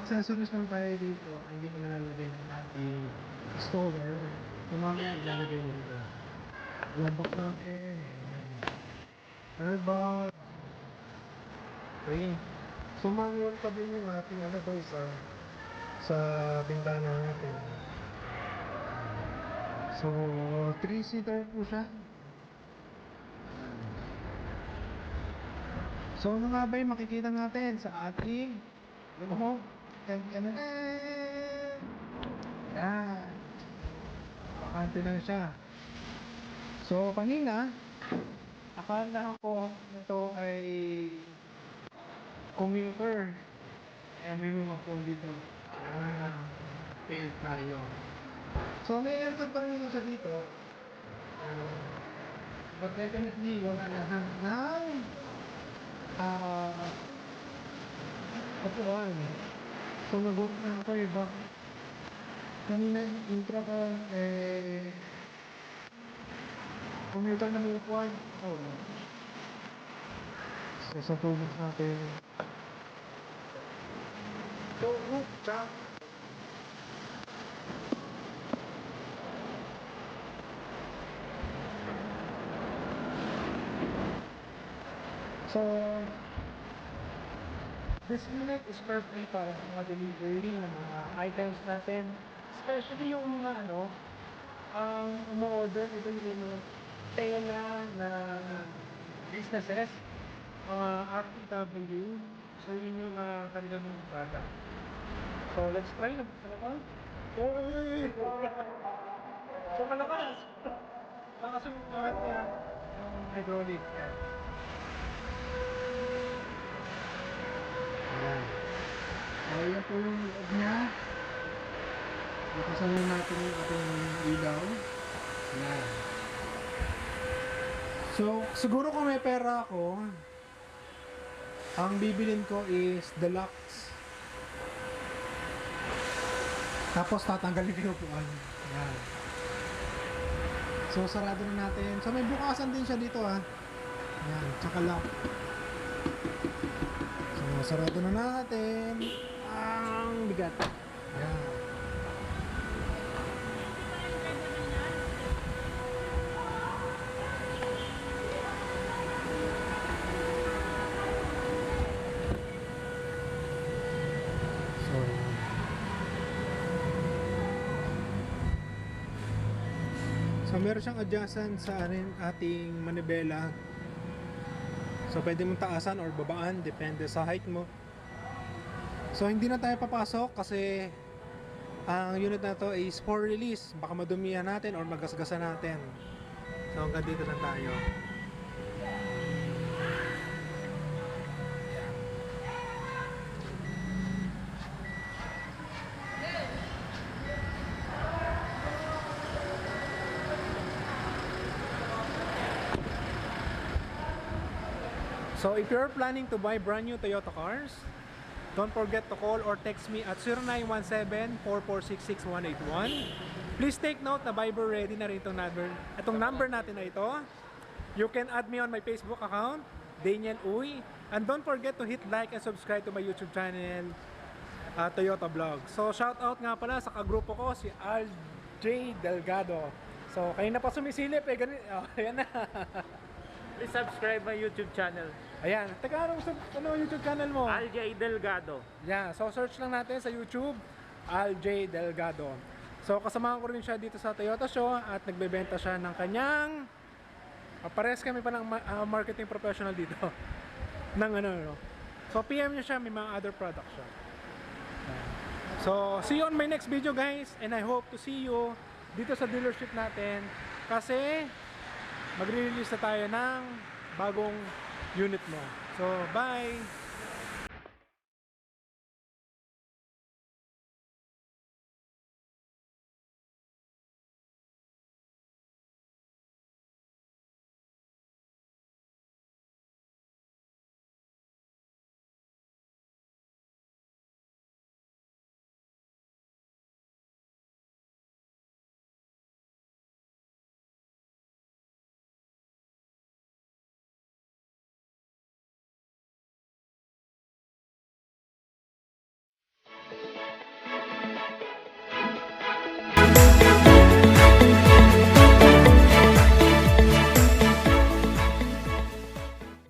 accessories ng tayo dito, hindi ko nalalagay ng ating installer. Yung mamaya ilalagay mo dito. Labak natin. Airbag. Okay. So manual pa din yung ating ano to sa bintana natin. So 3-seater po siya. So ano nga ba yung makikita natin sa ating yan. Bakante lang siya. So kanina akala ko ito ay commuter. May mga po dito. Fail tayo. So may aircon pa rin siya dito. But definitely wala na upuan. So nag-work na ako bakit kanina intro ka commuter na may upuan. So sa tubig natin tsaka so this unit is perfect para sa mga delivery ng mga items natin, especially yung mga ang umu-order ito yung mga tela na businesses, mga RTW. So yun yung kanilang mga product. So let's try na. So malakas yung hydraulic. Ayan po yung loob niya. Buksan natin yung ating ilaw. Ayan. So siguro kung may pera ako, ang bibilin ko is deluxe. Tapos tatanggalin ko yung upuan. Ayan. So sarado na natin. So may bukasan din siya dito Ayan, tsaka lock. So sarado na natin. Ang bigat. Ayan. So meron siyang adjustment sa ating manibela. So pwede mong taasan or babaan, depende sa height mo. So hindi na tayo papasok kasi ang unit na to is for release. Baka madumihan natin or magasgasan natin. So hanggang dito lang tayo. So if you're planning to buy brand new Toyota cars, don't forget to call or text me at 0917-4466181. Please take note na Viber ready na rin itong number natin na ito. You can add me on my Facebook account, Daniel Uy. And don't forget to hit like and subscribe to my YouTube channel, Toyota Vlog. So shout out nga pala sa kagrupo ko, si RJ Delgado. So kanina pa sumisilip ganun. Ayan na. Please subscribe my YouTube channel. Ayan, teka ano YouTube channel mo? RJ Delgado. Yeah, so search lang natin sa YouTube, RJ Delgado. So kasamahan ko rin siya dito sa Toyota Show at nagbebenta siya ng kanyang pares kami pa ng marketing professional dito. ng So PM niya siya, may mga other products siya. So see you on my next video guys, and I hope to see you dito sa dealership natin kasi magre-release na tayo ng bagong unit mo. So, bye!